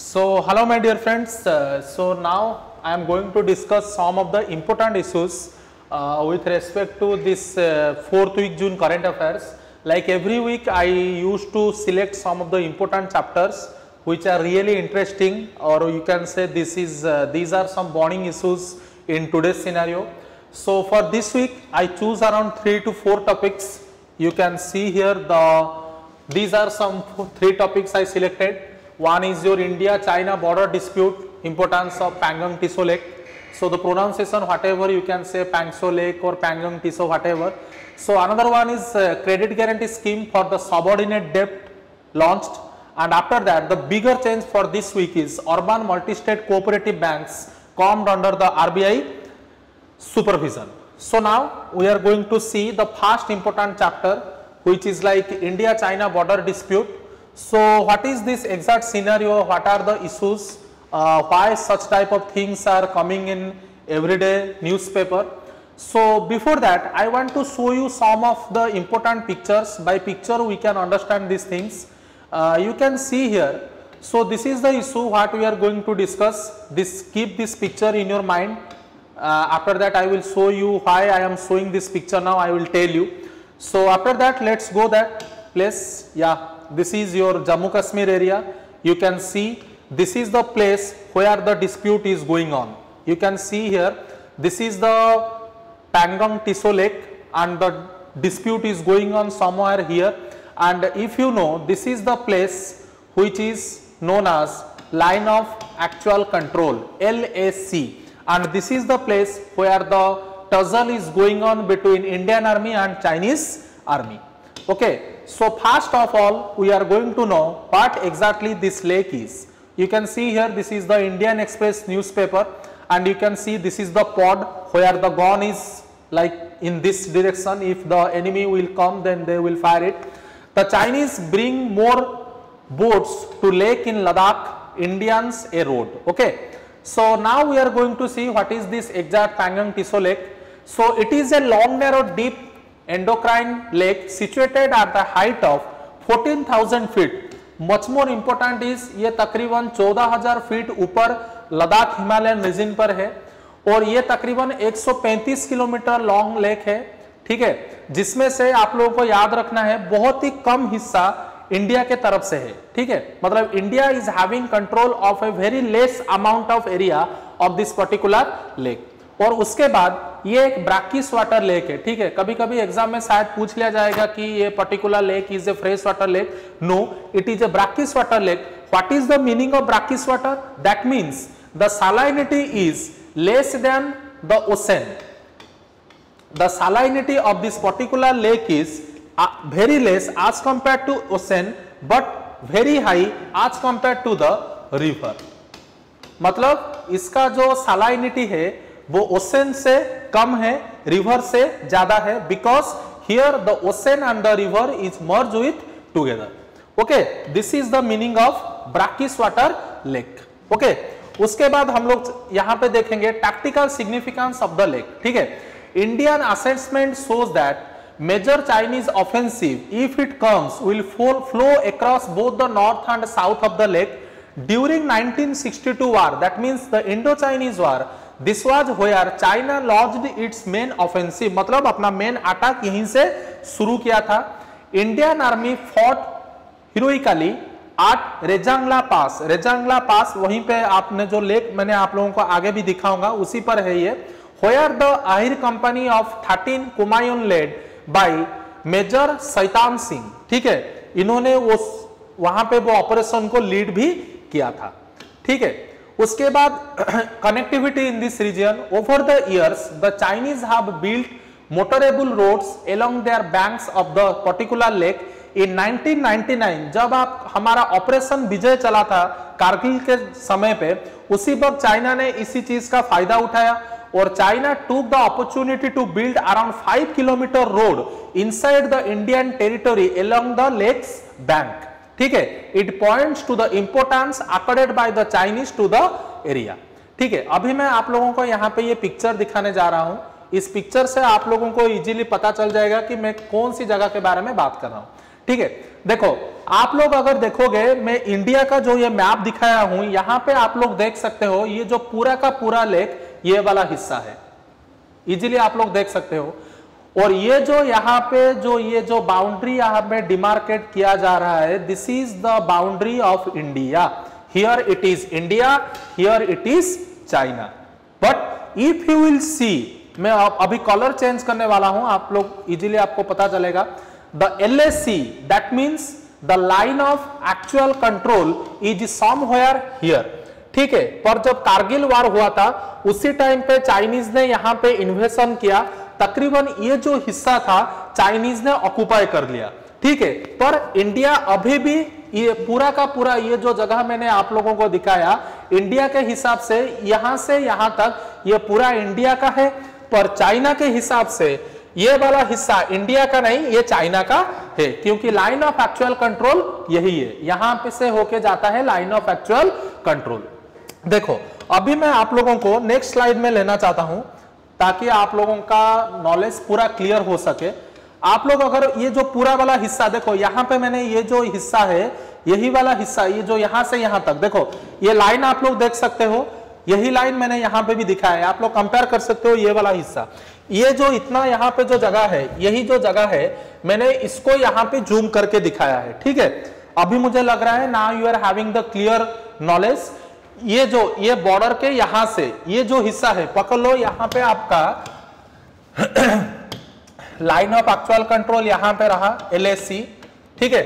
So hello my dear friends, so now I am going to discuss some of the important issues with respect to this 4th week June current affairs. Like every week I used to select some of the important chapters which are really interesting, or you can say these are some burning issues in today's scenario. So for this week I choose around 3 to 4 topics. You can see here these are some 3 topics I selected. One is your India-China border dispute, importance of Pangong Tiso Lake. So the pronunciation whatever you can say Pangso Lake or Pangong Tiso whatever. So another one is credit guarantee scheme for the subordinate debt launched, and after that the bigger change for this week is urban multi-state cooperative banks come under the RBI supervision. So now we are going to see the first important chapter, which is like India-China border dispute. So what is this exact scenario, what are the issues, why such type of things are coming in everyday newspaper. So before that I want to show you some of the important pictures. By picture we can understand these things. You can see here, so this is the issue what we are going to discuss. Keep this picture in your mind. After that I will show you why I am showing this picture now, I will tell you. So after that let's go that place. Yeah, this is your Jammu Kashmir area. You can see this is the place where the dispute is going on. You can see here this is the Pangong Tiso Lake and the dispute is going on somewhere here, and if you know this is the place which is known as line of actual control, LAC, and this is the place where the tussle is going on between Indian Army and Chinese Army. Okay, so first of all we are going to know what exactly this lake is. You can see here this is the Indian Express newspaper, and you can see this is the pod where the gun is like in this direction. If the enemy will come then they will fire it. The Chinese bring more boats to lake in Ladakh, Indians a road. Okay, so now we are going to see what is this exact Pangong Tiso Lake. So it is a long, narrow, deep endocrine lake situated at the height of 14,000 feet. Much more important is ये तकरीबन 14,000 feet ऊपर Ladakh Himalayan reason पर है, और ये तकरीबन 135 kilometre long lake है. ठीक है, जिसमें से आप लोगों को याद रखना है बहुत ही कम हिस्सा इंडिया के तरफ से है. ठीक है, मतलब India is having control of a very less amount of area of this particular lake. और उसके बाद ये एक ब्रैकिश वाटर लेक है. ठीक है, कभी कभी एग्जाम में शायद पूछ लिया जाएगा कि ये particular lake is a fresh water lake. No, it is a brackish water lake. What is the meaning of brackish water? That means the salinity is less than the ocean. The salinity of this particular lake is very less as compared to ocean, but very high as compared to the river. मतलब इसका जो salinity है वो ocean से कम है, river से ज्यादा है, because here the ocean and the river is merge with together. Okay, this is the meaning of brackish water lake. Okay, उसके बाद हम लोग यहाँ पे देखेंगे tactical significance of the lake. ठीक है, Indian assessment shows that major Chinese offensive if it comes will flow across both the north and south of the lake during 1962 war. That means the Indo Chinese war. This was where China launched its main offensive, मतलब अपना main attack यहीं से शुरू किया था. Indian army fought heroically at Rezang La pass. Rezang La pass वहीं पे आपने जो लेक मैंने आप लोगों को आगे भी दिखाऊंगा उसी पर है ये. Where the Ahir company of 13 Kumaon led by major Shaitan Singh. ठीक है, इन्होंने वो वहां पे वो ऑपरेशन को लीड भी किया था. ठीक है, उसके बाद connectivity in this region. Over the years the Chinese have built motorable roads along their banks of the particular lake. In 1999 जब आप हमारा ऑपरेशन विजय चला था कारगिल के समय पे, उसी वक्त चाइना ने इसी चीज का फायदा उठाया और China took the opportunity to build around 5 kilometre road inside the Indian territory along the lake's bank. ठीक है, it points to the importance accorded by the Chinese to the area. ठीक है, अभी मैं आप लोगों को यहाँ पे ये पिक्चर दिखाने जा रहा हूं. इस पिक्चर से आप लोगों को इजीली पता चल जाएगा कि मैं कौन सी जगह के बारे में बात कर रहा हूं. ठीक है, देखो आप लोग अगर देखोगे, मैं इंडिया का जो ये मैप दिखाया हूं, यहां पे आप लोग देख सकते हो ये जो पूरा का पूरा लेक ये वाला हिस्सा है, इजीली आप लोग देख सकते हो। और ये जो यहाँ पे जो बाउंड्री यहाँ पे डिमार्केट किया जा रहा है, this is the boundary of India. Here it is India, here it is China. But if you will सी, मैं अभी कलर चेंज करने वाला हूं, आप लोग इजीली आपको पता चलेगा। The LAC, that means the line of actual control is somewhere here. ठीक है, पर जब कारगिल वार हुआ था उसी टाइम पे चाइनीज ने यहाँ पे इन्वेशन किया, तकरीबन ये जो हिस्सा था चाइनीज ने ऑक्युपाई कर लिया। ठीक है, पर इंडिया अभी भी ये पूरा का पूरा ये जो जगह मैंने आप लोगों को दिखाया, इंडिया के हिसाब से यहां तक ये पूरा इंडिया का है, पर चाइना के हिसाब से ये वाला हिस्सा इंडिया का नहीं, ये चाइना का है, क्योंकि लाइन ऑफ एक्चुअल कंट्रोल यही है, यहां पे से होके जाता है लाइन ऑफ एक्चुअल कंट्रोल। देखो अभी मैं आप लोगों को नेक्स्ट स्लाइड में लेना चाहता हूं ताकि आप लोगों का नॉलेज पूरा क्लियर हो सके। आप लोग अगर ये जो पूरा वाला हिस्सा देखो, यहां पे मैंने ये जो हिस्सा है, यही वाला हिस्सा, ये जो यहां से यहां तक देखो, ये लाइन आप लोग देख सकते हो, यही लाइन मैंने यहां पे भी दिखाया है, आप लोग कंपेयर कर सकते हो। ये वाला हिस्सा, ये जो इतना यहां पे जो जगह है, यही जो जगह है, मैंने इसको यहां पे जूम करके दिखाया है। ठीक है, अभी मुझे लग रहा है now you are having the clear knowledge. ये बॉर्डर के यहां से ये जो हिस्सा है, पकड़ लो, यहां पे आपका लाइन ऑफ एक्चुअल कंट्रोल यहां पे रहा LAC। ठीक है,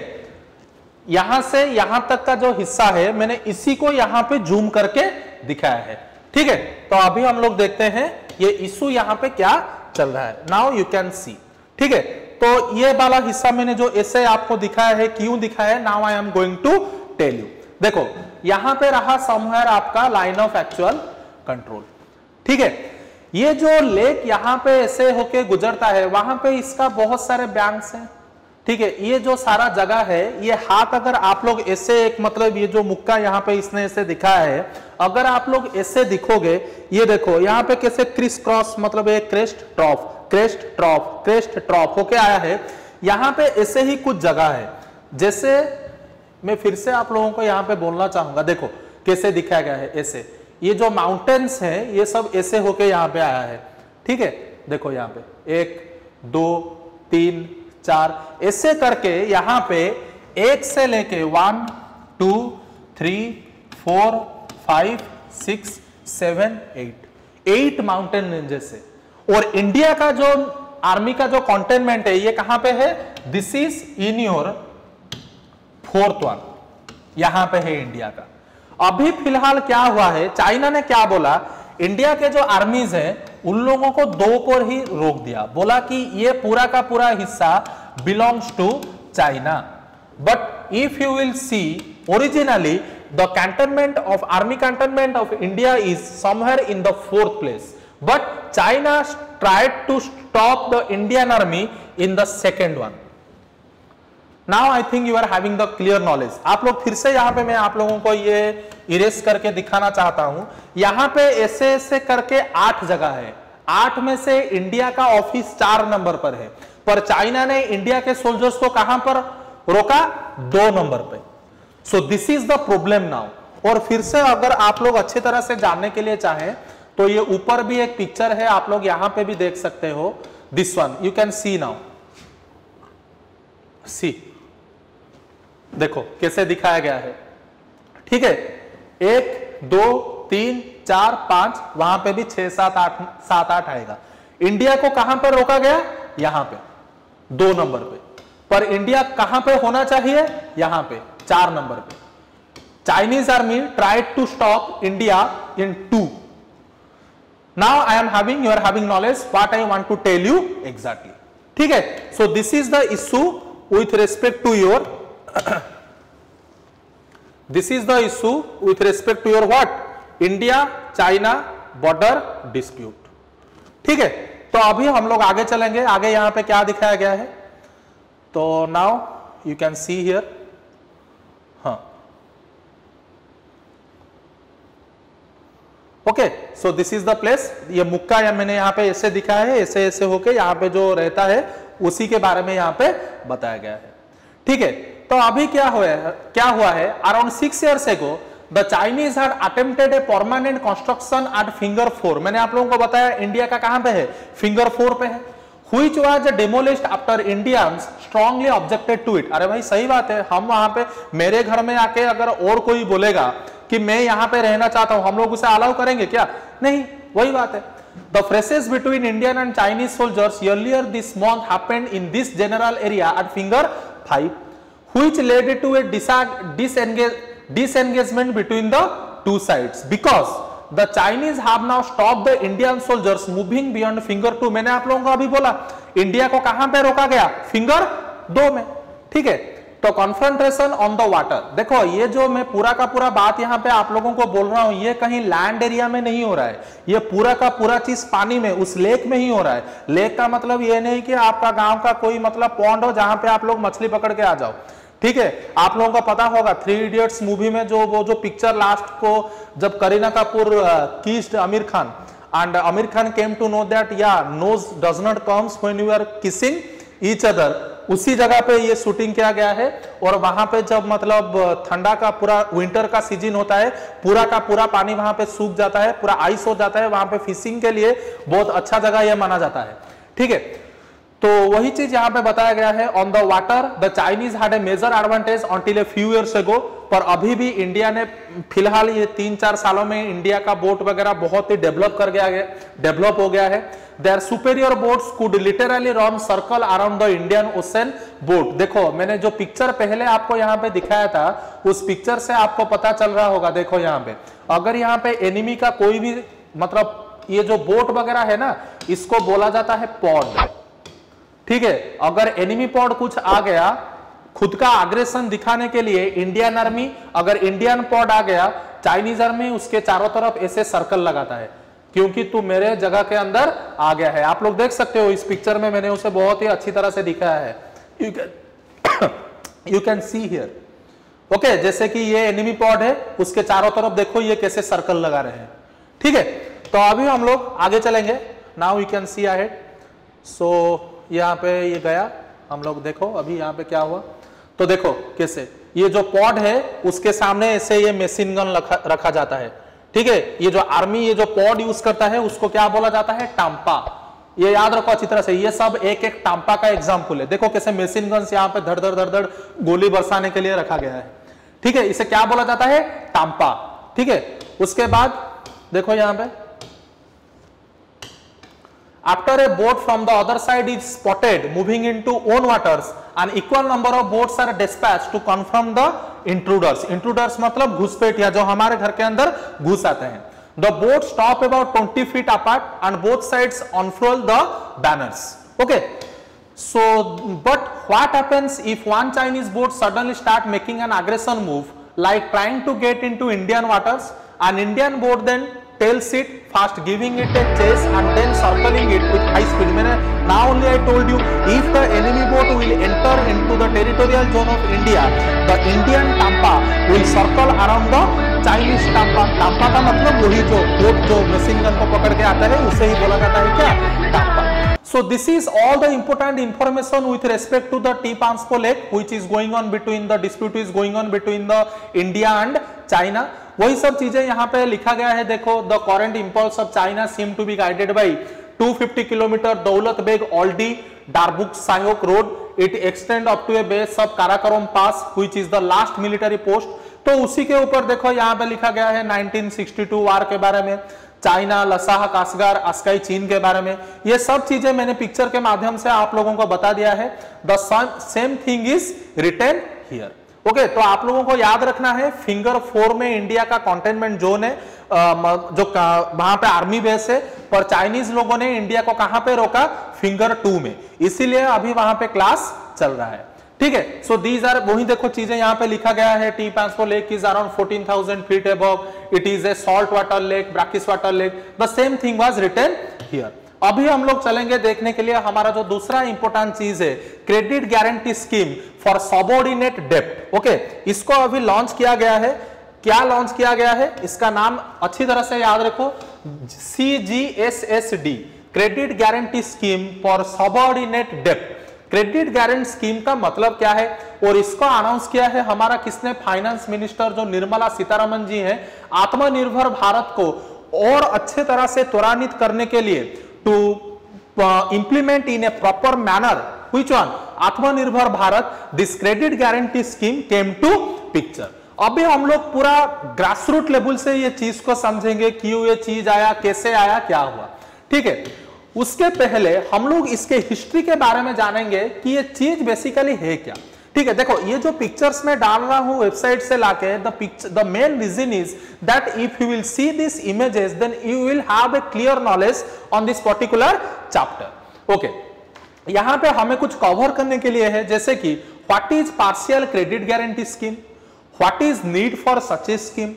यहां से यहां तक का जो हिस्सा है, मैंने इसी को यहां पे जूम करके दिखाया है। ठीक है, तो अभी हम लोग देखते हैं ये इशू यहां पे क्या चल रहा है। नाउ यू कैन सी। ठीक है, तो ये वाला हिस्सा मैंने जो ऐसे आपको दिखाया है, क्यों दिखाया है, now I am going to tell you. देखो यहां पे रहा समवेयर आपका लाइन ऑफ एक्चुअल कंट्रोल। ठीक है, ये जो लेक यहां पे ऐसे होके गुजरता है, वहां पे इसका बहुत सारे बैंक्स हैं। ठीक है, ये जो सारा जगह है, ये हाथ अगर आप लोग ऐसे एक मतलब ये जो मुक्का यहाँ पे इसने ऐसे दिखाया है, अगर आप लोग ऐसे दिखोगे, ये देखो यहाँ पे कैसे क्रिस क्रॉस मतलब एक क्रेस्ट ट्रॉफ क्रेस्ट ट्रॉफ क्रेस्ट ट्रॉफ होके आया है। यहाँ पे ऐसे ही कुछ जगह है, जैसे मैं फिर से आप लोगों को यहाँ पे बोलना चाहूंगा, देखो कैसे दिखाया गया है। ऐसे ये जो माउंटेन्स है, ये सब ऐसे होके यहाँ पे आया है। ठीक है, देखो यहाँ पे 1 2 3 4 ऐसे करके यहाँ पे 1 से लेके 1 2 3 4 5 6 7 8 माउंटेन रेंजेस है। और इंडिया का जो आर्मी का जो कंटेनमेंट है, ये कहां पे है, this is in your 4th one, यहां पे है इंडिया का। अभी फिलहाल क्या हुआ है, चाइना ने क्या बोला, इंडिया के जो आर्मीज हैं उन लोगों को 2 पर ही रोक दिया, बोला कि ये पूरा का पूरा हिस्सा belongs to China. But if you will see, originally the cantonment of army cantonment of India is somewhere in the 4th place, but China tried to stop the Indian army in the 2nd one. Now I think you are having the clear knowledge. आप लोग फिर से यहाँ पे मैं आप लोगों को ये इरेज करके दिखाना चाहता हूं। यहाँ पे ऐसे ऐसे करके 8 जगह है, 8 में से इंडिया का ऑफिस 4 नंबर पर है, पर चाइना ने इंडिया के सोल्जर्स को कहां पर रोका, 2 नंबर पे। सो this is the problem now. और फिर से अगर आप लोग अच्छी तरह से जानने के लिए चाहें तो ये ऊपर भी एक पिक्चर है, आप लोग यहां पे भी देख सकते हो, this one you can see now. See देखो कैसे दिखाया गया है। ठीक है, 1 2 3 4 5, वहां पे भी 6 7 8 आएगा। इंडिया को कहां पर रोका गया, यहां पे 2 नंबर पे, पर इंडिया कहां पे होना चाहिए, यहां पे 4 नंबर पे। Chinese army tried to stop India in 2। Now I am having, you are having knowledge what I want to tell you exactly. ठीक है, so this is the issue with respect to your this is the issue with respect to your what, India China border dispute। ठीक है, तो अभी हम लोग आगे चलेंगे, आगे यहां पे क्या दिखाया गया है, तो now you can see here. हाँ, okay, so this is the place. ये मुक्का या मैंने यहां पे ऐसे दिखाया है, ऐसे ऐसे होके यहां पे जो रहता है उसी के बारे में यहां पे बताया गया है। ठीक है। तो अभी क्या हुआ है around 6 years ago the Chinese had attempted a permanent construction at finger 4। मैंने आप लोगों को बताया इंडिया का कहां पे है, फिंगर 4 पे है। Which was demolished after Indians strongly objected to it। अरे भाई सही बात है, हम वहां पे मेरे घर में आके अगर और कोई बोलेगा कि मैं यहां पे रहना चाहता हूं, हम लोग उसे अलाउ करेंगे क्या? नहीं, वही बात है। The phrases between Indian and Chinese soldiers earlier this month happened in this general area at finger 5, which led to a disengagement between the two sides because the Chinese have now stopped the Indian soldiers moving beyond finger 2। मैंने आप लोगों को अभी बोला India को कहां पे रोका गया, फिंगर 2 में, ठीक है। तो कॉन्फ्रंटेशन ऑन द वाटर, देखो ये जो मैं पूरा का पूरा बात यहाँ पे आप लोगों को बोल रहा हूं, ये कहीं लैंड एरिया में नहीं हो रहा है, ये पूरा का पूरा चीज पानी में, उस लेक में ही हो रहा है। लेक का मतलब ये नहीं कि आपका गांव का कोई मतलब पॉन्ड हो जहां पे आप लोग मछली पकड़ के आ जाओ, ठीक है। आप लोगों को पता होगा 3 इडियट्स मूवी में जो पिक्चर लास्ट को जब Kareena Kapoor kissed Aamir Khan and Aamir Khan came to know that या nose does not comes when you are kissing each other, उसी जगह पे ये शूटिंग किया गया है। और वहां पे जब मतलब ठंडा का पूरा विंटर का सीजन होता है, पूरा का पूरा पानी वहां पे सूख जाता है, पूरा आइस हो जाता है, वहां पे फिशिंग के लिए बहुत अच्छा जगह यह माना जाता है, ठीक है। तो वही चीज यहां पे बताया गया है on the water the Chinese had a major advantage until a few years ago. पर अभी भी इंडिया ने फिलहाल ये 3-4 सालों में इंडिया का बोट वगैरह बहुत ही डेवलप हो गया है। Their superior boats could literally run circle around the Indian ocean boat. देखो मैंने जो पिक्चर पहले आपको यहाँ पे दिखाया था, उस पिक्चर से आपको पता चल रहा होगा, देखो यहाँ पे अगर यहाँ पे एनिमी का कोई भी मतलब ये जो बोट वगैरह है ना, इसको बोला जाता है पॉड, ठीक है। अगर एनिमी पॉड कुछ आ गया खुद का अग्रेशन दिखाने के लिए, इंडियन आर्मी अगर इंडियन पॉड आ गया, चाइनीज आर्मी उसके चारों तरफ ऐसे सर्कल लगाता है क्योंकि तू मेरे जगह के अंदर आ गया है। आप लोग देख सकते हो इस पिक्चर में मैंने उसे बहुत ही अच्छी तरह से दिखाया है, you can see here, okay. जैसे कि ये एनिमी पॉड है, उसके चारों तरफ देखो ये कैसे सर्कल लगा रहे हैं, ठीक है। तो अभी हम लोग आगे चलेंगे, now you can see ahead. So यहाँ पे ये गया, हम लोग देखो अभी यहाँ पे क्या हुआ, तो देखो कैसे ये जो पॉड है उसके सामने ऐसे ये मशीन गन रखा जाता है, ठीक है। ये जो आर्मी ये जो पॉड यूज करता है उसको क्या बोला जाता है, टांपा। ये याद रखो अच्छी तरह से, ये सब एक एक टांपा का एग्जाम्पल है। देखो कैसे मशीन गन यहाँ पे धड़ धड़ धड़ धड़ गोली बरसाने के लिए रखा गया है, ठीक है। इसे क्या बोला जाता है, टांपा, ठीक है। उसके बाद देखो यहाँ पे after a boat from the other side is spotted moving into own waters, an equal number of boats are dispatched to confront the intruders। intruders मतलब घुसपैठिया जो हमारे घर के अंदर घुस आते हैं। the boats stop about 20 feet apart and both sides unfurl the banners, okay। so but what happens if one Chinese boat suddenly start making an aggression move like trying to get into Indian waters? An Indian boat then tails it fast, giving it a chase and then circling it with high speed। मैंने now only I told you if the enemy boat will enter into the territorial zone of India, the Indian tampa will circle around the Chinese tampa। tampa का मतलब वही जो boat जो machine gun को पकड़ के आता है उसे ही बोला जाता है क्या, tampa। So this is all the important information with respect to the T-Panspo Lake which is going on between the dispute is going on between the India and China। वही सब चीजें यहाँ पे लिखा गया है। देखो the current impulse of China seem to be guided by 250 kilometre Daulat Beg Oldi Darbuk Shyok road, it extend up to a base of Karakoram pass which is the last military post. तो उसी के ऊपर देखो यहाँ पे लिखा गया है 1962 वार के बारे में, चाइना, लसाह, कासगार, अस्काई चीन के बारे में। ये सब चीजें मैंने पिक्चर के माध्यम से आप लोगों को बता दिया है। The same thing is written here, okay. तो आप लोगों को याद रखना है फिंगर 4 में इंडिया का कंटेनमेंट जोन है, जो वहां पे आर्मी बेस है, पर चाइनीज लोगों ने इंडिया को कहां पे रोका, फिंगर 2 में, इसीलिए अभी वहां पे क्लास चल रहा है, ठीक है। सो दीज आर वही देखो चीजें यहाँ पे लिखा गया है। टी पांसपो lake is around 14,000 feet above, it is a salt water lake, brackish water lake, the same thing was written here. अभी हम लोग चलेंगे देखने के लिए हमारा जो दूसरा इंपॉर्टेंट चीज है, credit guarantee scheme for subordinate डेब्ट, ओके। इसको अभी लॉन्च किया गया है। क्या लॉन्च किया गया है, इसका नाम अच्छी तरह से याद रखो, CGSSD, credit guarantee scheme for subordinate डेब्ट। क्रेडिट गारंटी स्कीम का मतलब क्या है और इसको अनाउंस किया है हमारा किसने, फाइनेंस मिनिस्टर जो निर्मला सीतारमण जी हैं। आत्मनिर्भर भारत को और अच्छे तरह से त्वरान्वित करने के लिए to implement in a proper manner which one, Aatmanirbhar Bharat, this credit guarantee scheme came to picture. अभी हम लोग पूरा ग्रासरूट लेवल से ये चीज को समझेंगे, क्यों ये चीज आया, कैसे आया, क्या हुआ, ठीक है। उसके पहले हम लोग इसके हिस्ट्री के बारे में जानेंगे कि ये चीज बेसिकली है क्या, ठीक है। देखो ये जो पिक्चर्स में डाल रहा हूं वेबसाइट से लाके, the main reason is that if you will see this images then you will have a clear knowledge on this particular chapter. Okay, यहां पे हमें कुछ कवर करने के लिए है, जैसे कि what is partial credit guarantee scheme, what is need for such A scheme,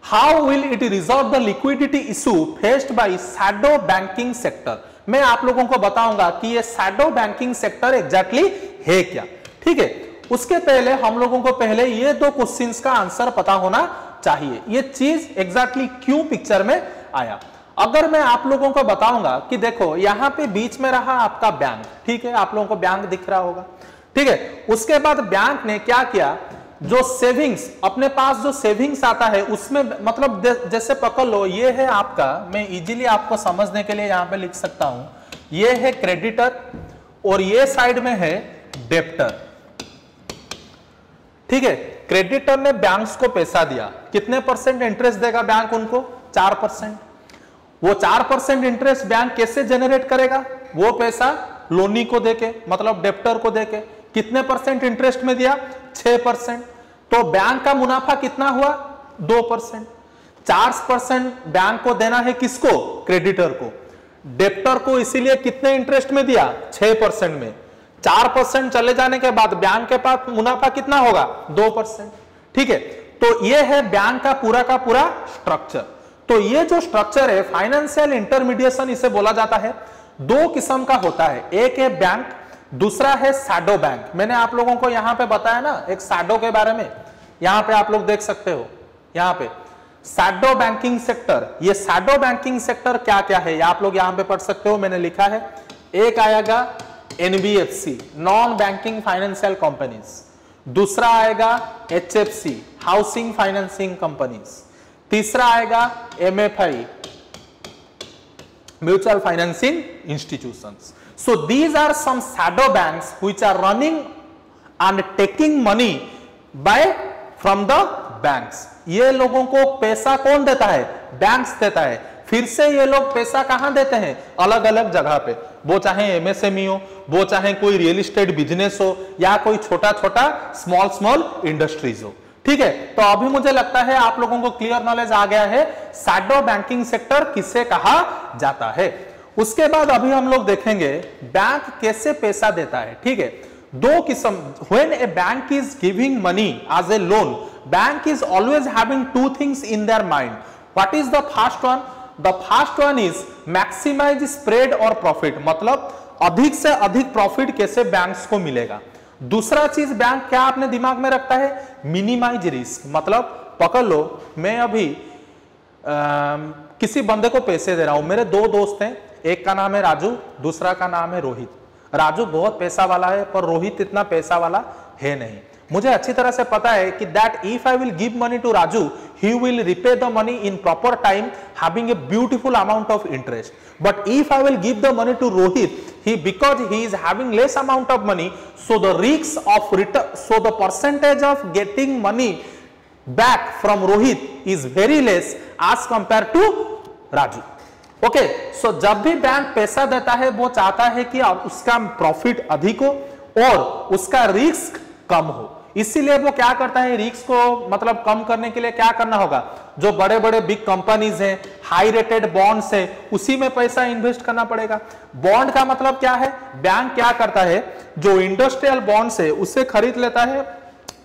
how will it resolve the liquidity issue faced by shadow banking sector. मैं आप लोगों को बताऊंगा कि ये शैडो बैंकिंग सेक्टर एग्जैक्टली है क्या, ठीक है। उसके पहले हम लोगों को पहले ये दो क्वेश्चंस का आंसर पता होना चाहिए, ये चीज एग्जैक्टली क्यों पिक्चर में आया। अगर मैं आप लोगों को बताऊंगा कि देखो यहां पे बीच में रहा आपका बैंक, ठीक है, आप लोगों को बैंक दिख रहा होगा, ठीक है। उसके बाद बैंक ने क्या किया, जो सेविंग्स अपने पास जो सेविंग्स आता है उसमें, मतलब जैसे पकड़ लो ये है आपका, मैं इजीली आपको समझने के लिए यहां पे लिख सकता हूं, ये है क्रेडिटर और ये साइड में है डेप्टर, ठीक है। क्रेडिटर ने बैंक्स को पैसा दिया, कितने परसेंट इंटरेस्ट देगा बैंक उनको, 4%। वो 4% इंटरेस्ट बैंक कैसे जनरेट करेगा, वो पैसा लोनी को देके, मतलब डेप्टर को देके, कितने परसेंट इंटरेस्ट में दिया, 6%। तो बैंक का मुनाफा कितना हुआ, 2%। 4% बैंक को देना है किसको, क्रेडिटर को, डेप्टर को इसीलिए कितने इंटरेस्ट में दिया, 6% में। 4% चले जाने के बाद बैंक के पास मुनाफा कितना होगा, 2%, ठीक है। तो ये है बैंक का पूरा स्ट्रक्चर। तो ये जो स्ट्रक्चर है फाइनेंशियल इंटरमीडिएशन इसे बोला जाता है। दो किस्म का होता है, एक है बैंक, दूसरा है शैडो बैंक। मैंने आप लोगों को यहां पे बताया ना एक शैडो के बारे में, यहां पे आप लोग देख सकते हो, यहां पे शैडो बैंकिंग सेक्टर। ये शैडो बैंकिंग सेक्टर क्या क्या है, आप लोग यहां पे पढ़ सकते हो, मैंने लिखा है। एक आएगा NBFC, non banking financial companies, दूसरा आएगा एचएफसी, हाउसिंग फाइनेंसिंग कंपनीज, तीसरा आएगा MFI, mutual financing institutions. So these are some shadow banks which are running and taking money from the banks. ये लोगों को पैसा कौन देता है, बैंक्स देता है। फिर से ये लोग पैसा कहां देते हैं, अलग अलग जगह पे, वो चाहे एमएसएमई हो, वो चाहे कोई रियल एस्टेट बिजनेस हो, या कोई छोटा छोटा स्मॉल इंडस्ट्रीज हो, ठीक है। तो अभी मुझे लगता है आप लोगों को क्लियर नॉलेज आ गया है शैडो बैंकिंग सेक्टर किसे कहा जाता है। उसके बाद अभी हम लोग देखेंगे बैंक कैसे पैसा देता है, ठीक है। दो किस्म, when a bank is giving money as a loan, bank is always having two things in their mind. What is the first one, the first one is maximise spread और प्रॉफिट, मतलब अधिक से अधिक प्रॉफिट कैसे banks को मिलेगा। दूसरा चीज बैंक क्या अपने दिमाग में रखता है, मिनिमाइज रिस्क, मतलब पकड़ लो मैं अभी किसी बंदे को पैसे दे रहा हूं, मेरे दो दोस्त हैं, एक का नाम है राजू, दूसरा का नाम है रोहित। राजू बहुत पैसा वाला है पर रोहित इतना पैसा वाला है नहीं। मुझे अच्छी तरह से पता है कि that if I will give money to Raju, he will repay the money in proper time having a beautiful amount of interest. But if I will give the money to Rohit, he because he is having less amount of money, so the risk of return, so the percentage of getting money back from Rohit is very less as compared to Raju. Okay, so जब भी bank पैसा देता है वो चाहता है कि उसका प्रॉफिट अधिक हो और उसका रिस्क कम हो। इसीलिए वो क्या करता है, रिस्क को मतलब कम करने के लिए क्या करना होगा, जो बड़े बड़े बिग कंपनीज हैं, हाई रेटेड बॉन्ड्स हैं, उसी में पैसा इन्वेस्ट करना पड़ेगा। बॉन्ड का मतलब क्या है, बैंक क्या करता है, जो इंडस्ट्रियल बॉन्ड्स है उसे खरीद लेता है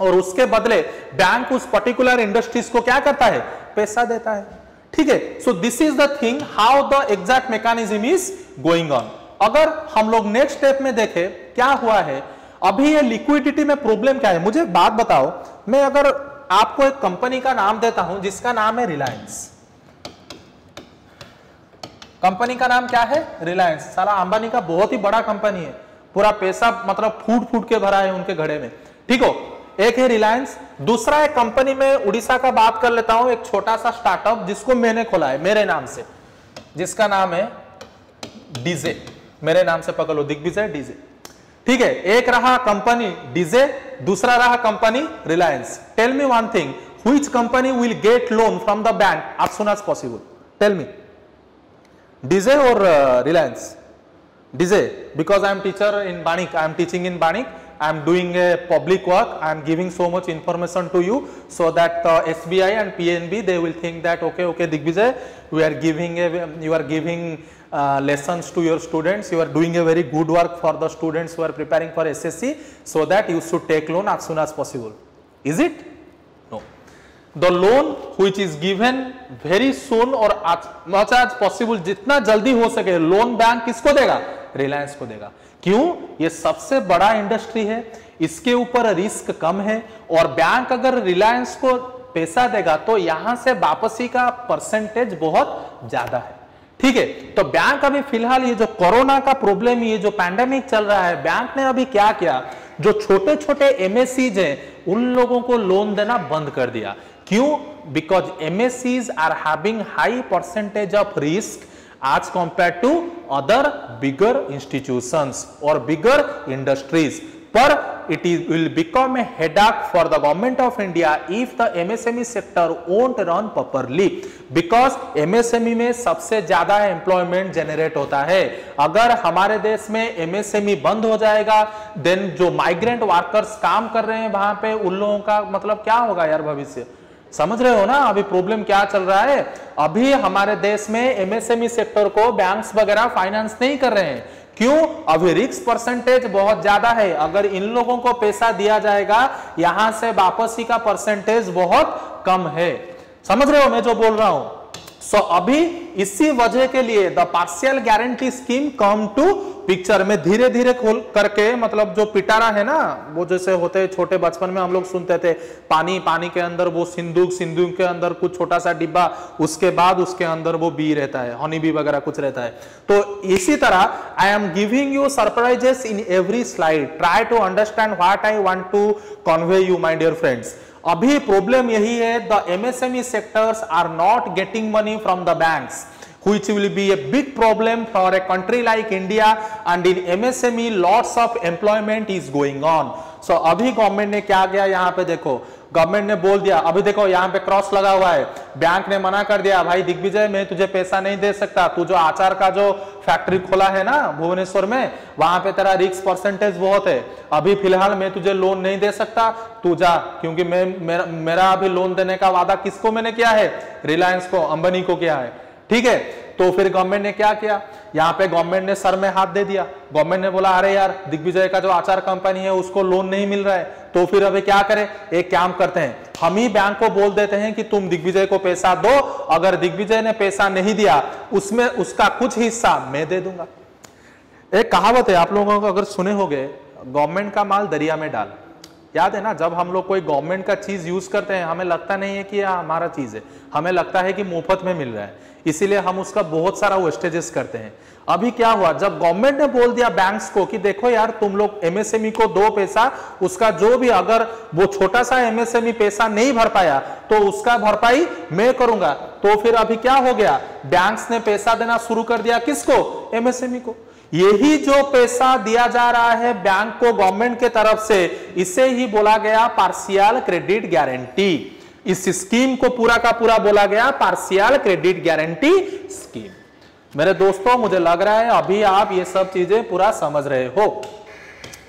और उसके बदले बैंक उस पर्टिकुलर इंडस्ट्रीज को क्या करता है, पैसा देता है, ठीक है। So this is the thing how the exact mechanism is going on. अगर हम लोग नेक्स्ट स्टेप में देखें क्या हुआ है, अभी ये लिक्विडिटी में प्रॉब्लम क्या है, मुझे बात बताओ। मैं अगर आपको एक कंपनी का नाम देता हूं जिसका नाम है रिलायंस, कंपनी का नाम क्या है, रिलायंस। साला अंबानी का बहुत ही बड़ा कंपनी है, पूरा पैसा मतलब फूट फूट के भरा है उनके घड़े में, ठीक हो। एक है रिलायंस, दूसरा एक कंपनी में उड़ीसा का बात कर लेता हूं, एक छोटा सा स्टार्टअप जिसको मैंने खोला है मेरे नाम से, जिसका नाम है डीजे, मेरे नाम से पकड़ लो, दिग्विजय डीजे, ठीक है। एक रहा कंपनी डीजे, दूसरा रहा company Reliance. Tell me one thing, which company will get loan from the bank as soon as possible? Tell me, DJ और Reliance? DJ, because I am teacher in Banik, I am teaching in Banik, I am doing a public work, I am giving so much information to you so that SBI and PNB they will think that okay Digvijay, we are giving you are giving lessons to your students, you are doing a very good work for the students who are preparing for SSC, so that you should take loan as soon as possible. Is it? No. The loan which is given very soon or as much as possible, जितना जल्दी हो सके loan bank किसको देगा? रिलायंस को देगा। क्यों? ये सबसे बड़ा इंडस्ट्री है, इसके ऊपर रिस्क कम है, और बैंक अगर रिलायंस को पैसा देगा तो यहां से वापसी का परसेंटेज बहुत ज्यादा है, ठीक है। तो बैंक अभी फिलहाल ये जो कोरोना का प्रॉब्लम, ये जो पैंडेमिक चल रहा है, बैंक ने अभी क्या किया, जो छोटे छोटे एमएससीज हैं उन लोगों को लोन देना बंद कर दिया। क्यों? Because MSCs are having high percentage of risk as compared to other bigger institutions or bigger industries, but it will become a headache for the government of India if the MSME sector won't run properly, because MSME में सबसे ज्यादा employment generate होता है। अगर हमारे देश में MSME बंद हो जाएगा, देन जो माइग्रेंट वर्कर्स काम कर रहे हैं वहां पे, उन लोगों का मतलब क्या होगा यार भविष्य? समझ रहे हो ना अभी प्रॉब्लम क्या चल रहा है? अभी हमारे देश में एमएसएमई सेक्टर को बैंक्स वगैरह फाइनेंस नहीं कर रहे हैं। क्यों? अभी रिस्क परसेंटेज बहुत ज्यादा है। अगर इन लोगों को पैसा दिया जाएगा, यहां से वापसी का परसेंटेज बहुत कम है। समझ रहे हो मैं जो बोल रहा हूं? सो अभी इसी वजह के लिए the partial guarantee scheme come to picture में धीरे धीरे खोल करके, मतलब जो पिटारा है ना, वो जैसे होते छोटे बचपन में हम लोग सुनते थे, पानी, पानी के अंदर वो सिंदूक, सिंदूक के अंदर कुछ छोटा सा डिब्बा, उसके बाद उसके अंदर वो बी रहता है, हनी बी वगैरह कुछ रहता है। तो इसी तरह I am giving you surprises in every slide, try to understand what I want to convey you my dear friends. अभी प्रॉब्लम यही है, the MSME sectors are not getting money from the banks, which will be a big problem for a country like India, and in MSME lots of employment is going on. So अभी government ने क्या किया, यहाँ पे देखो government ने बोल दिया, अभी देखो यहाँ पे क्रॉस लगा हुआ है, बैंक ने मना कर दिया, भाई दिग्विजय मैं तुझे पैसा नहीं दे सकता, तू जो आचार का जो फैक्ट्री खोला है ना भुवनेश्वर में, वहां पे तेरा रिस्क परसेंटेज बहुत है, अभी फिलहाल मैं तुझे लोन नहीं दे सकता, तू जा, क्योंकि मेरा अभी लोन देने का वादा किसको मैंने किया है? रिलायंस को, अंबानी को किया है, ठीक है। तो फिर गवर्नमेंट ने क्या किया, यहाँ पे गवर्नमेंट ने सर में हाथ दे दिया। गवर्नमेंट ने बोला अरे यार दिग्विजय का जो आचार कंपनी है उसको लोन नहीं मिल रहा है, तो फिर अभी क्या करें, एक काम करते हैं, हम ही बैंक को बोल देते हैं कि तुम दिग्विजय को पैसा दो, अगर दिग्विजय ने पैसा नहीं दिया उसमें उसका कुछ हिस्सा मैं दे दूंगा। एक कहावत है, आप लोगों को अगर सुने होंगे, गवर्नमेंट का माल दरिया में डाल। याद है ना, जब हम लोग कोई गवर्नमेंट का चीज यूज करते हैं, हमें लगता नहीं है कि यह हमारा चीज है, हमें लगता है कि मुफ्त में मिल रहा है, इसीलिए हम उसका बहुत सारा वेस्टेजेस करते हैं। अभी क्या हुआ, जब गवर्नमेंट ने बोल दिया बैंक्स को कि देखो यार तुम लोग एमएसएमई को दो पैसा, उसका जो भी, अगर वो छोटा सा एमएसएमई पैसा नहीं भर पाया तो उसका भरपाई मैं करूंगा, तो फिर अभी क्या हो गया, बैंक्स ने पैसा देना शुरू कर दिया, किसको? एमएसएमई को। यही जो पैसा दिया जा रहा है बैंक को गवर्नमेंट के तरफ से, इसे ही बोला गया पार्शियल क्रेडिट गारंटी। इस स्कीम को पूरा का पूरा बोला गया पार्शियल क्रेडिट गारंटी स्कीम। मेरे दोस्तों मुझे लग रहा है अभी आप ये सब चीजें पूरा समझ रहे हो।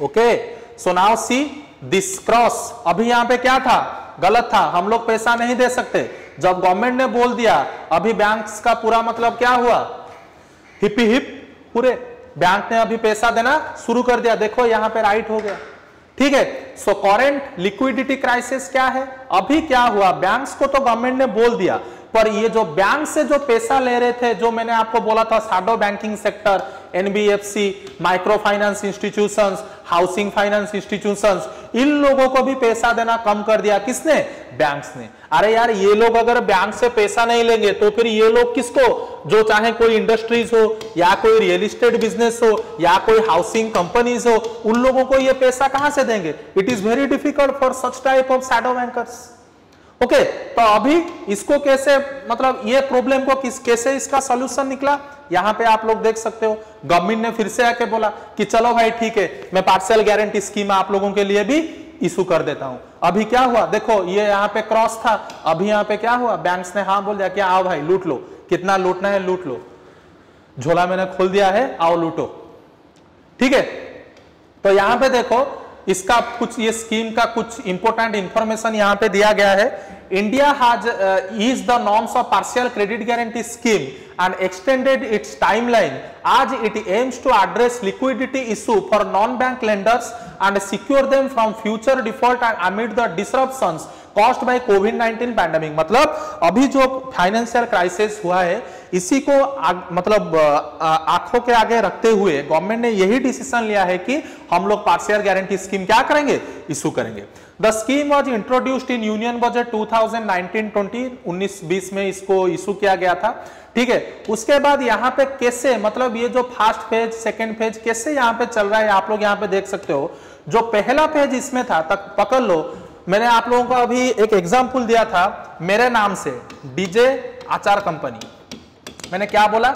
Okay, so now see this cross, अभी यहां पे क्या था, गलत था, हम लोग पैसा नहीं दे सकते। जब गवर्नमेंट ने बोल दिया, अभी बैंक्स का पूरा मतलब क्या हुआ, हिपी हिप, पूरे बैंक ने अभी पैसा देना शुरू कर दिया। देखो यहां पे राइट हो गया, ठीक है। सो करेंट लिक्विडिटी क्राइसिस क्या है, अभी क्या हुआ, बैंक्स को तो गवर्नमेंट ने बोल दिया, पर ये जो बैंक से जो पैसा ले रहे थे, जो मैंने आपको बोला था shadow banking sector, NBFC, micro finance institutions, housing finance institutions, इन लोगों को भी पैसा देना कम कर दिया। किसने? बैंक्स ने। अरे यार, ये लोग अगर बैंक से पैसा नहीं लेंगे तो फिर ये लोग किसको, जो चाहे कोई इंडस्ट्रीज हो या कोई रियल एस्टेट बिजनेस हो या कोई हाउसिंग कंपनीज हो, उन लोगों को ये पैसा कहां से देंगे? It is very difficult for such type of shadow bankers. Okay, तो अभी इसको कैसे, मतलब ये प्रॉब्लम को कैसे इसका सॉल्यूशन निकला, यहां पे आप लोग देख सकते हो। गवर्नमेंट ने फिर से आके बोला कि चलो भाई ठीक है, मैं पार्शियल गारंटी स्कीम आप लोगों के लिए भी इशू कर देता हूं। अभी क्या हुआ देखो, ये यहाँ पे क्रॉस था, अभी यहाँ पे क्या हुआ, बैंक्स ने हाँ बोल दिया कि आओ भाई लूट लो, कितना लूटना है लूट लो, झोला मैंने खोल दिया है, आओ लूटो। ठीक है, तो यहां पे देखो इसका कुछ, ये स्कीम का कुछ इंपॉर्टेंट इंफॉर्मेशन यहां पे दिया गया है। India has eased the norms of partial credit guarantee scheme and extended its timeline as it aims to address liquidity issue for non-bank lenders and secure them from future default and amid the disruptions caused by COVID-19 pandemic। मतलब अभी जो financial crisis हुआ है, इसी को मतलब आंखों के आगे रखते हुए गवर्नमेंट ने यही डिसीजन लिया है कि हम लोग पार्शियल गारंटी स्कीम क्या करेंगे, इशू करेंगे। The scheme was introduced in union budget 2019-20, 19-20 में इसको इशू किया गया था। ठीक है, उसके बाद यहाँ पे कैसे, मतलब ये जो फर्स्ट फेज सेकेंड फेज कैसे यहाँ पे चल रहा है, आप लोग यहाँ पे देख सकते हो। जो पहला फेज इसमें था, तक पकड़ लो, मैंने आप लोगों को अभी एक एग्जांपल दिया था मेरे नाम से, डीजे आचार कंपनी। मैंने क्या बोला,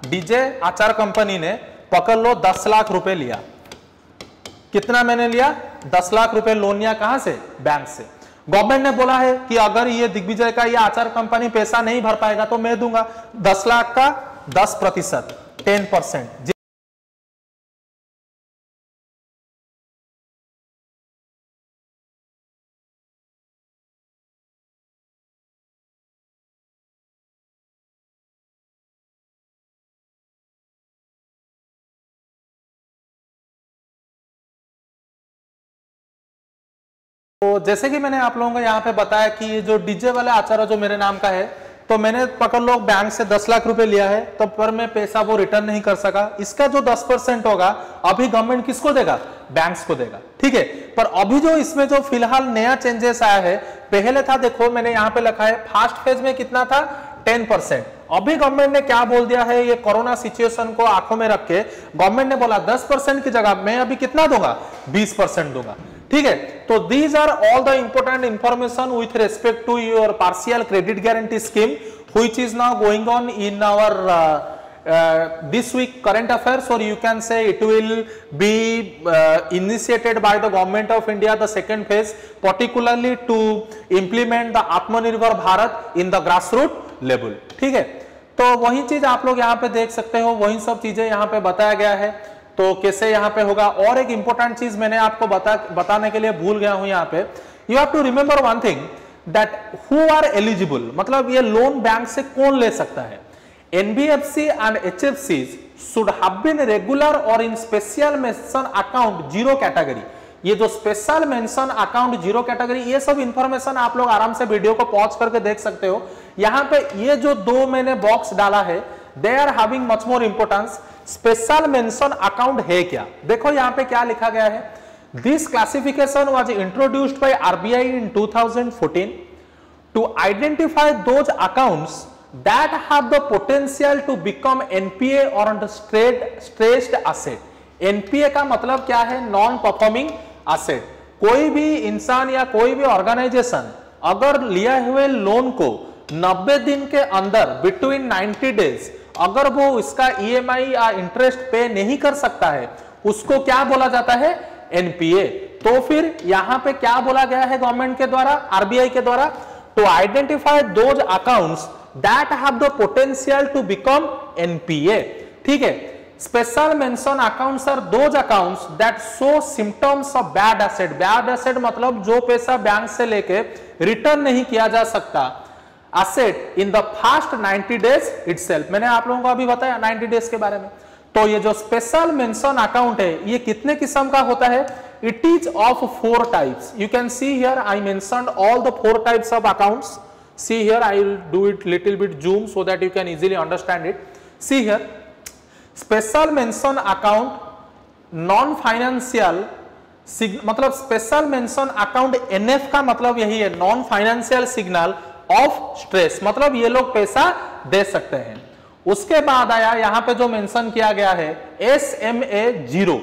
डीजे आचार कंपनी ने पकड़ लो 10 लाख रुपए लिया। कितना मैंने लिया? 10 लाख रुपए लोन लिया। कहां से? बैंक से। गवर्नमेंट ने बोला है कि अगर ये दिग्विजय का ये आचार कंपनी पैसा नहीं भर पाएगा तो मैं दूंगा 10 लाख का 10%, 10%। तो जैसे कि मैंने आप लोगों को यहाँ पे बताया कि ये जो डीजे वाला आचार जो मेरे नाम का है, तो मैंने पकड़ लो बैंक से 10 लाख रुपए लिया है, तो पर मैं पैसा वो रिटर्न नहीं कर सका। इसका जो 10% होगा अभी गवर्नमेंट किसको देगा? बैंक्स को देगा। ठीक है, पर अभी जो इसमें जो फिलहाल नया चेंजेस आया है, पहले था देखो मैंने यहाँ पे लिखा है फर्स्ट फेज में कितना था? 10%। अभी गवर्नमेंट ने क्या बोल दिया है, ये कोरोना सिचुएशन को आंखों में रख के गवर्नमेंट ने बोला 10% की जगह मैं अभी कितना दूंगा? 20% दूंगा। ठीक है, तो these are all the important information with respect to your partial credit guarantee scheme which is now going on in our this week current affairs, or you can say it will be initiated by the government of India, the second phase, particularly to implement the Atmanirbhar Bharat in the grassroots level। ठीक है, तो वही चीज आप लोग यहाँ पे देख सकते हो, वही सब चीजें यहाँ पे बताया गया है। तो कैसे यहाँ पे होगा, और एक इंपॉर्टेंट चीज मैंने आपको बताने के लिए भूल गया हूं यहाँ पे। You have to remember one thing that who are eligible, मतलब ये लोन बैंक से कौन ले सकता है। NBFC and HFCs should have been regular or in special mention account zero category। ये जो special mention account zero category, ये सब इंफॉर्मेशन आप लोग आराम से वीडियो को पॉज करके देख सकते हो। यहाँ पे ये जो दो मैंने बॉक्स डाला है, they are having much more importance. Special mention account है क्या? देखो यहाँ पे क्या लिखा गया है, this classification was introduced by RBI in 2014 to identify those accounts that have the potential to become NPA or stressed asset। NPA का मतलब क्या है? Non performing asset. कोई भी इंसान या कोई भी ऑर्गेनाइजेशन अगर लिए हुए लोन को 90 दिन के अंदर बिटवीन 90 डेज अगर वो इसका EMI या इंटरेस्ट पे नहीं कर सकता है, उसको क्या बोला जाता है? NPA। तो फिर यहां पे क्या बोला गया है गवर्नमेंट के द्वारा, RBI के द्वारा, to identify those accounts that have the potential to become NPA। ठीक है, special mention accounts are those accounts that show symptoms of bad asset. Bad asset मतलब जो पैसा बैंक से लेके रिटर्न नहीं किया जा सकता, asset in the first 90 days itself. मैंने आप लोगों को अभी बताया 90 डेज के बारे में। तो ये जो स्पेशल मेंशन अकाउंट है, ये कितने किस्म का होता है? It is of 4 types. You can see here I mentioned all the 4 types of accounts. See here, I will do it little bit zoom so that you can easily understand it. See here, special mention account non financial, मतलब special mention account NF का मतलब यही है, non financial signal of stress, मतलब ये लोग पैसा दे सकते हैं। उसके बाद आया यहां पे जो मेंशन किया गया है SMA 0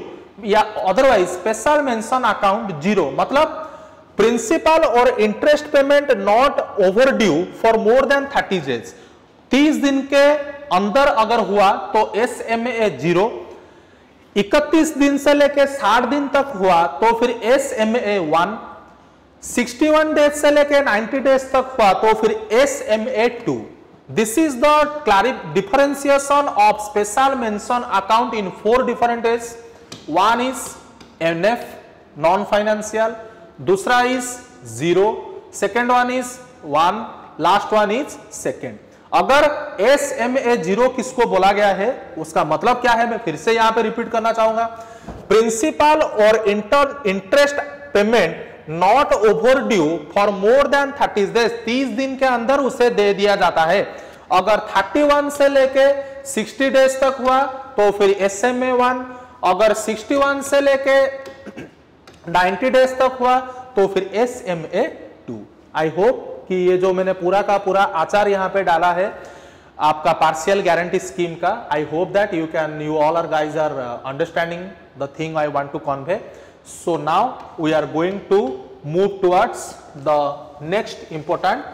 या अदरवाइज स्पेशल मेंशन अकाउंट 0, मतलब प्रिंसिपल और interest payment not over due for more than 30 days, 30 दिन के अंदर अगर हुआ तो SMA 0, 31 दिन से लेके 60 दिन तक हुआ तो फिर SMA 1, 61 डेज से लेके 90 डेज तक हुआ तो फिर SMA 2। This is the differentiation of special mention account in 4 different ways। One is NF non financial, दूसरा is 0, second one is 1, last one is second. अगर SMA 0 किसको बोला गया है उसका मतलब क्या है, मैं फिर से यहां पे रिपीट करना चाहूंगा। प्रिंसिपल और interest payment not over due for more than 30 days, 30 दिन के अंदर उसे दे दिया जाता है। अगर 31 से लेके 60 डेज तक हुआ तो फिर SMA 1, अगर 61 से लेके 90 डेज तक हुआ तो फिर SMA 2। आई होप कि ये जो मैंने पूरा का पूरा आचार यहाँ पे डाला है आपका पार्शियल गारंटी स्कीम का, I hope that you all are guys are understanding the thing I want to convey. So now we are going to move towards the next important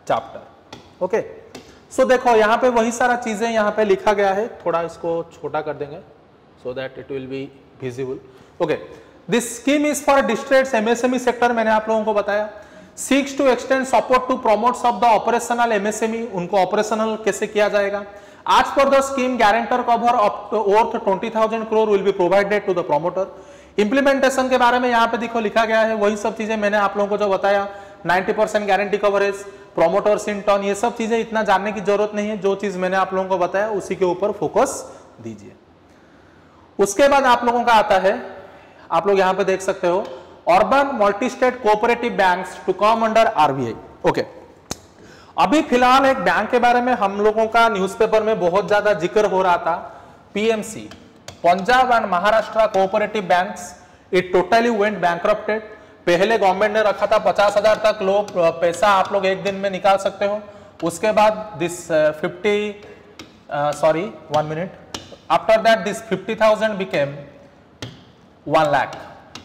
chapter. Okay. So देखो यहाँ पे वही सारा चीजें यहाँ पे लिखा गया है, थोड़ा इसको छोटा कर देंगे so that it will be visible. Okay. This scheme is for distressed MSME sector, मैंने आप लोगों को बताया। Seeks to extend support to promotes of the operational MSME, उनको ऑपरेशनल कैसे किया जाएगा। As per the scheme, guarantor cover of worth 20,000 crore will be provided to the promoter. Implementation के बारे में यहाँ पे देखो लिखा गया है, वही सब चीजें मैंने आप लोगों को जो बताया, 90% guarantee coverage, promoters in turn, ये सब चीजें इतना जानने की जरूरत नहीं है, जो चीज मैंने आप लोगों को बताया उसी के ऊपर फोकस दीजिए। उसके बाद आप लोगों का आता है, आप लोग यहाँ पे देख सकते हो, urban multi state cooperative banks to come under RBI। Okay, अभी फिलहाल एक बैंक के बारे में हम लोगों का न्यूज़पेपर में बहुत ज्यादा जिक्र हो रहा था, PMC, Punjab and Maharashtra cooperative banks, it totally went bankrupted. पहले गवर्नमेंट ने रखा था 50,000 तक लोग पैसा आप लोग एक दिन में निकाल सकते हो, उसके बाद this 1 minute, this 50,000 became 1 lakh.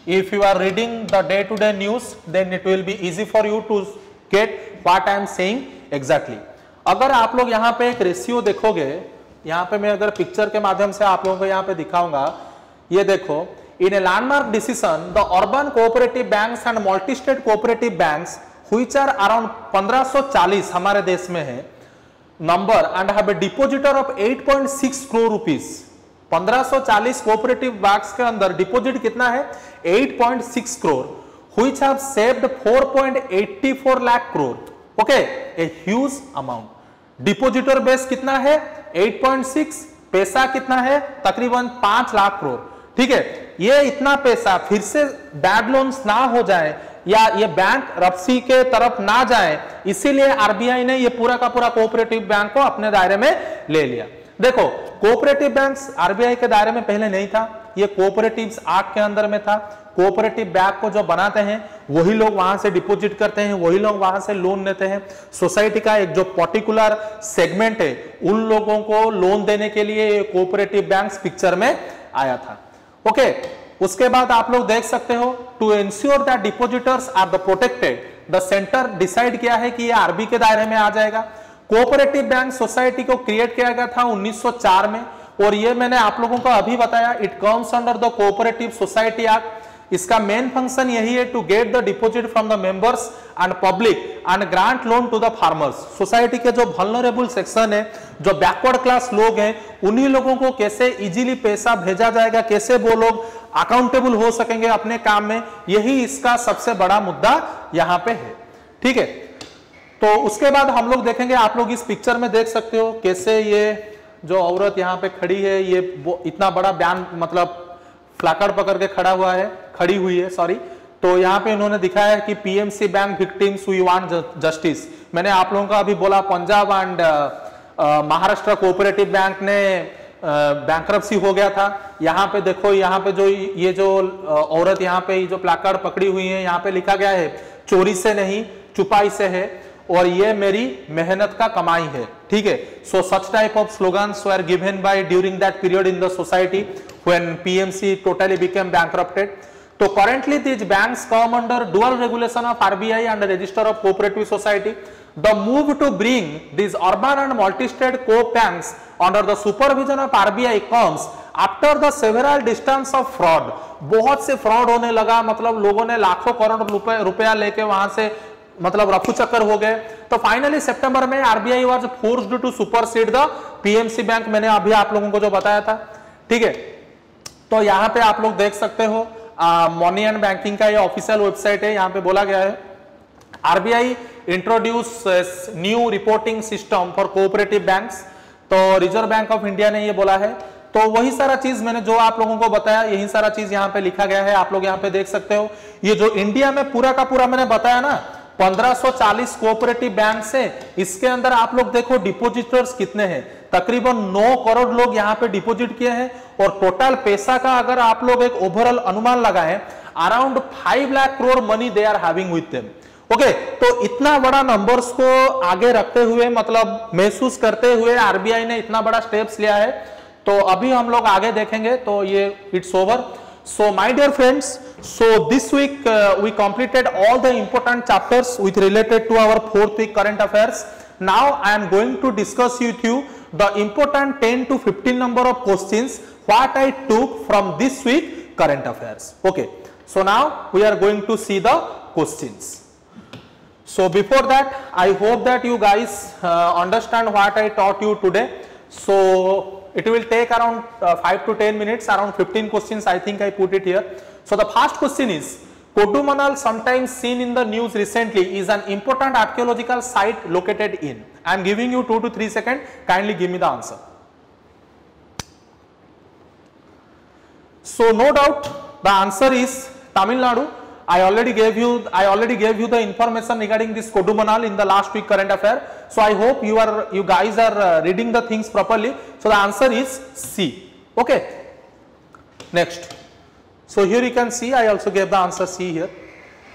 If you are reading the day-to-day news, then it will be easy for you to get what I am saying exactly. अगर आप लोग यहाँ पे एक रेशियो देखोगे, यहाँ पे मैं अगर पिक्चर के माध्यम से आप लोगों को यहाँ पे दिखाऊंगा, ये देखो, in a landmark decision, the urban cooperative banks and multi-state cooperative banks, which are around 1540 हमारे देश में है, number and have a depositor of 8.6 crore rupees. 1540 cooperative banks के अंदर डिपॉजिट कितना है, 8.6 crore, which have saved 4.84 lakh crore. Okay, a huge amount. Depositor base कितना है, 8.6, पैसा कितना है, तकरीबन 5 लाख करोड़। ठीक है, ये इतना पैसा फिर से बैड लोन्स ना हो जाए या ये बैंक रफ्सी के तरफ ना जाए, इसीलिए RBI ने ये पूरा का पूरा कोऑपरेटिव बैंक को अपने दायरे में ले लिया। देखो, कोऑपरेटिव बैंक्स RBI के दायरे में पहले नहीं था, ये कोऑपरेटिव्स एक्ट के अंदर में था। कोऑपरेटिव बैंक को जो बनाते हैं वही लोग वहां से डिपॉजिट करते हैं, वही लोग वहां से लोन लेते हैं। सोसाइटी का एक जो पर्टिकुलर सेगमेंट है, उन लोगों को लोन देने के लिए कोऑपरेटिव बैंक्स पिक्चर में आया था। ओके, उसके बाद आप लोग देख सकते हो, to ensure that depositors are the protected, the centre decide किया है कि ये RBI के दायरे में आ जाएगा। कोऑपरेटिव बैंक सोसाइटी को क्रिएट किया गया था 1904 में, और ये मैंने आप लोगों को अभी बताया, it comes under the cooperative society act. इसका मेन फंक्शन यही है, to get the deposit from the members and public and grant loan to the farmers. Society के जो वल्नरेबल सेक्शन है, जो बैकवर्ड क्लास लोग हैं, उन्हीं लोगों को कैसे इजीली पैसा भेजा जाएगा, कैसे वो लोग अकाउंटेबल हो सकेंगे अपने काम में, यही इसका सबसे बड़ा मुद्दा यहाँ पे है। ठीक है, तो उसके बाद हम लोग देखेंगे, आप लोग इस पिक्चर में देख सकते हो कैसे ये जो औरत यहाँ पे खड़ी है, ये वो इतना बड़ा बयान, मतलब फ्लैकार्ड पकड़ के खड़ी हुई है सॉरी। तो यहाँ पे इन्होंने दिखाया है कि PMC bank victims we want justice. मैंने आप लोगों को अभी बोला, Punjab and Maharashtra cooperative bank ने बैंक्रप्सी हो गया था। यहाँ पे देखो, यहाँ पे जो ये जो औरत यहाँ पे जो प्लाकार्ड पकड़ी हुई है, यहाँ पे लिखा गया है चोरी से नहीं छुपाई से है, और ये मेरी मेहनत का कमाई है। ठीक है, so such type of slogans were given by during that period in the society when PMC totally became bankrupted. तो currently these banks come under dual regulation of RBI and register of cooperative society. The move to bring these urban and multi-state co-op banks under the supervision of RBI comes after the several distance of fraud. बहुत से fraud होने लगा, मतलब लोगों ने लाखों करोड़ रुपया लेके वहां से मतलब रफू चक्कर हो गए। तो फाइनली सितंबर में RBI was forced to supersede the PMC bank, मैंने अभी आप लोगों को जो बताया था। ठीक है, तो यहाँ पे आप लोग देख सकते हो मनी एंड बैंकिंग का ये ऑफिशियल वेबसाइट है। यहाँ पे बोला गया है RBI introduce new reporting system for cooperative banks. तो रिजर्व बैंक ऑफ इंडिया ने ये बोला है। तो वही सारा चीज मैंने जो आप लोगों को बताया, यही सारा चीज यहाँ पे लिखा गया है, आप लोग यहाँ पे देख सकते हो। ये जो इंडिया में पूरा का पूरा मैंने बताया ना 1540 कोऑपरेटिव बैंक है, इसके अंदर आप लोग देखो डिपोजिटर्स कितने हैं, तकरीबन 9 करोड़ लोग यहाँ पे डिपॉजिट किए हैं, और टोटल पैसा का अगर आप लोग एक ओवरऑल अनुमान लगाएं around 5 lakh crore money they are having with them. Okay, तो इतना बड़ा नंबर्स को आगे रखते हुए, मतलब महसूस करते हुए आरबीआई ने इतना बड़ा स्टेप्स लिया है। तो अभी हम लोग आगे देखेंगे, तो ये it's over. So my dear friends, so this week we completed all the important chapters with related to our 4th week current affairs. Now I am going to discuss with you the important 10 to 15 number of questions what I took from this week current affairs. Okay, so now we are going to see the questions. So before that, I hope that you guys understand what I taught you today. So it will take around 5 to 10 minutes, around 15 questions I think I put it here. So the first question is, Kodumanal, sometimes seen in the news recently, is an important archaeological site located in. I am giving you 2 to 3 seconds, kindly give me the answer. So no doubt the answer is Tamil Nadu. I already gave you the information regarding this Kodumanal in the last week current affair. So I hope you guys are reading the things properly. So the answer is C. Okay. Next. So here you can see I also gave the answer C here.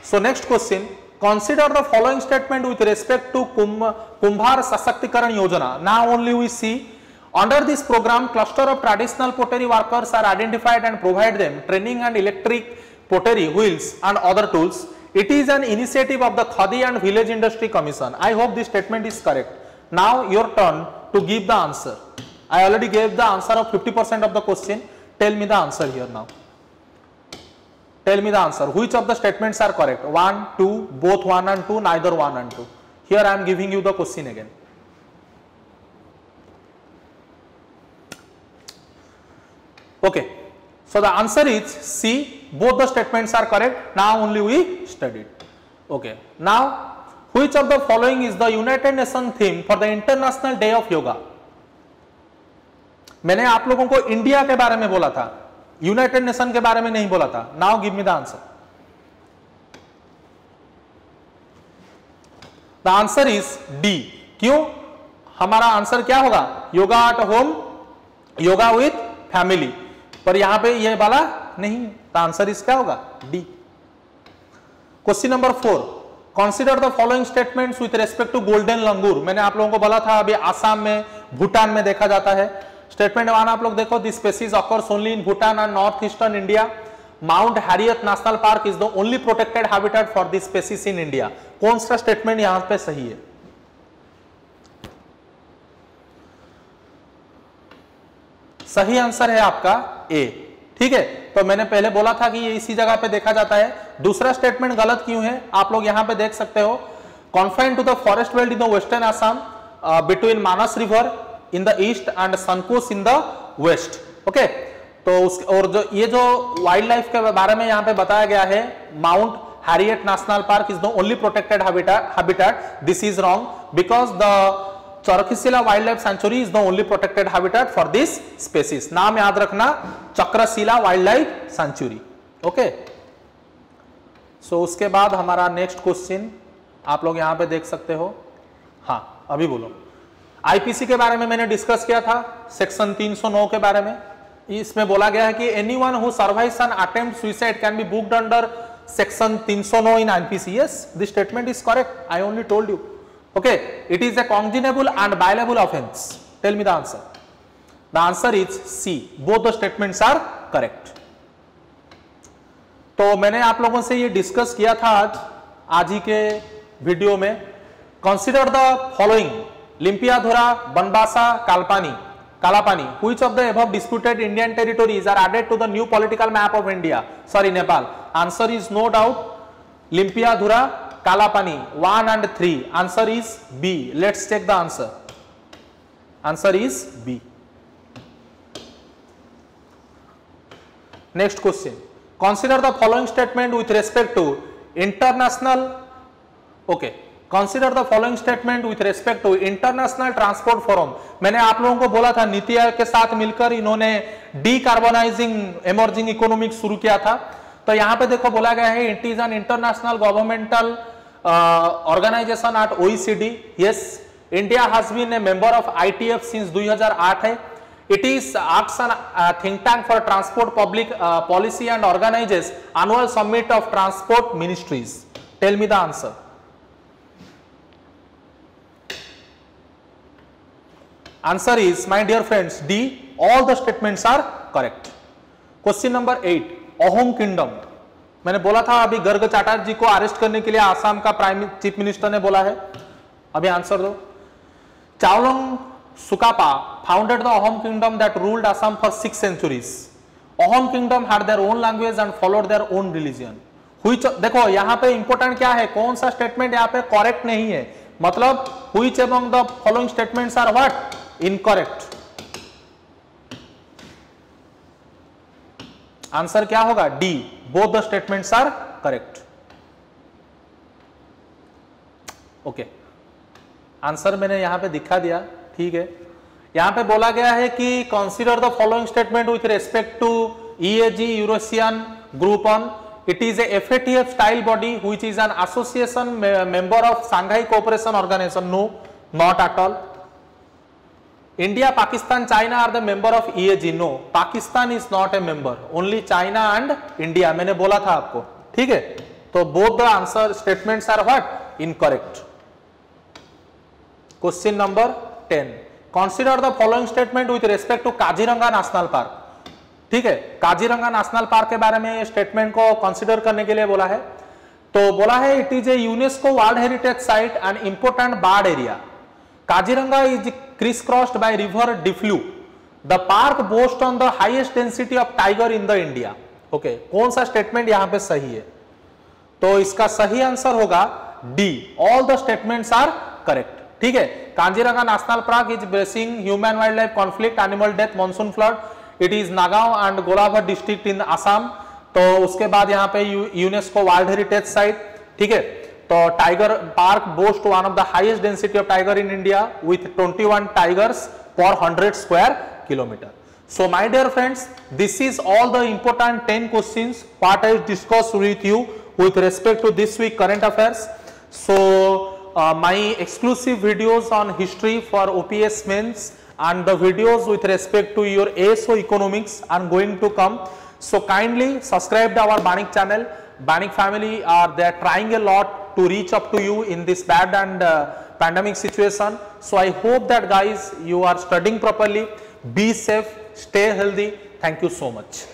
So next question. Consider the following statement with respect to Kumbhar Sashaktikaran Yojana. Now only we see under this program cluster of traditional pottery workers are identified and provide them training and electric pottery wheels and other tools. It is an initiative of the Khadi and Village Industry Commission. I hope this statement is correct. Now your turn to give the answer. I already gave the answer of 50% of the question. Tell me the answer here now. Tell me the answer. Which of the statements are correct? 1, 2, both 1 and 2, neither 1 and 2. Here I am giving you the question again. Okay. So the answer is C. Both the statements are correct. Now only we studied. Okay. Now, which of the following is the United Nations theme for the International Day of Yoga? मैंने आप लोगों को India के बारे में बोला था, United nation के बारे में नहीं बोला था. Now give me the answer. The answer is D. क्यों? हमारा आंसर क्या होगा? Yoga at home, yoga with family. पर यहां पे ये वाला नहीं. द आंसर इज क्या होगा? D. Question number 4. Consider the following statements with respect to golden langur. मैंने आप लोगों को बोला था अभी आसाम में, भूटान में देखा जाता है. स्टेटमेंट 1 आप लोग देखो. This species occurs only in Bhutan and north eastern India. Mount Harriet national park is the only protected habitat for this species in India. कौन सा स्टेटमेंट यहां पे सही है? सही आंसर है आपका ए. ठीक है, तो मैंने पहले बोला था कि ये इसी जगह पे देखा जाता है. दूसरा स्टेटमेंट गलत क्यों है? आप लोग यहां पे देख सकते हो. Confined to the forest belt in the western Assam, between Manas river in the east and Sankosh in the west. Okay, तो और जो ये जो वाइल्ड लाइफ के बारे में यहाँ पे बताया गया है, Mount Harriet national park is the only protected habitat. This is wrong because the Chakrashila wild life sanctuary is the only protected habitat for this species. नाम याद रखना, Chakrashila wild life sanctuary. Okay, so उसके बाद हमारा नेक्स्ट क्वेश्चन आप लोग यहां पे देख सकते हो. हाँ, अभी बोलो. आईपीसी के बारे में मैंने डिस्कस किया था, सेक्शन 309 के बारे में। इसमें बोला गया है कि anyone who survives an attempt suicide can be booked under section 309 in IPC. Yes, this statement is correct, I only told you. Okay, it is a congeniable and bailable offense. Tell me the answer. The answer is C. Both the statements are correct. तो मैंने आप लोगों से ये discuss किया था आज ही के वीडियो में। Consider the following: Limpiyadhura, Banbasa, Kalapani, which of the above disputed Indian territories are added to the new political map of India? Sorry, Nepal. Answer is no doubt Limpiyadhura, Kalapani, 1 and 3. Answer is B. Let's check the answer. Answer is B. Next question. Consider the following statement with respect to international. Okay. Consider the following statement with respect to International Transport Forum. मैंने आप लोगों को बोला था नीति आयोग के साथ मिलकर इन्होंने डीकार्बोनाइजिंग एमर्जिंग इकोनॉमिक शुरू किया था। तो यहाँ पे देखो बोला गया है it is an international governmental organization at OECD. Yes, India has been a member of ITF since 2008 है। It is acts an think tank for transport public policy and organizes annual summit of transport ministries. Tell me the answer. Answer is, my dear friends, D. All the statements are correct. Question number 8. Ahom Kingdom. मैंने बोला था अभी गर्ग चैटर्जी को arrest करने के लिए आसाम का prime chief minister ने बोला है। अभी आंसर दो। Chaolung Sukaphaa founded the Ahom kingdom that ruled Assam for 6 centuries. Ahom kingdom had their own language and followed their own religion. Which, देखो यहाँ पे इंपोर्टेंट क्या है, कौन सा स्टेटमेंट यहाँ पे करेक्ट नहीं है, मतलब which among the following statements are what? Incorrect. Answer क्या होगा? D, both the statements are correct. Okay, answer मैंने यहां पे दिखा दिया, ठीक है। यहां पे बोला गया है कि consider the following statement with respect to EAG Eurasian group on. It is a FATF style body which is an association member of Shanghai cooperation organisation. No, not at all. India, Pakistan, China are the member of EAG. No, Pakistan is not a member. Only China and India. मैंने बोला था आपको, ठीक है। तो both the answer statements are what? Incorrect. Question number 10. Consider the following statement with respect to Kaziranga national park. ठीक है, Kaziranga national park के बारे में स्टेटमेंट को कंसिडर करने के लिए बोला है। तो बोला है it is A UNESCO world heritage site and important bird area. Kaziranga is crisscrossed by river Difflu. The park boasts on the highest density of tiger in the India. Okay, कौन सा स्टेटमेंट यहाँ पे सही है? तो इसका सही answer होगा D, all the statements are correct. ठीक है, Kaziranga national park is bracing human wild life conflict, animal death, monsoon flood. It is Nagaon and Golaghat district in Assam. तो उसके बाद यहाँ पे यूनेस्को वर्ल्ड हेरिटेज साइट। ठीक है, तो tiger park boast one of the highest density of tiger in India with 21 tigers पर 100 square kilometre. So my dear friends, this is all the important 10 questions what I discussed with you with respect to this week current affairs. So my exclusive videos on history for OPS mains and the videos with respect to your ASO economics are going to come. So kindly subscribe to our Banik channel. Banik family they are trying a lot to reach up to you in this bad and pandemic situation. So I hope that guys you are studying properly. Be safe, stay healthy. Thank you so much.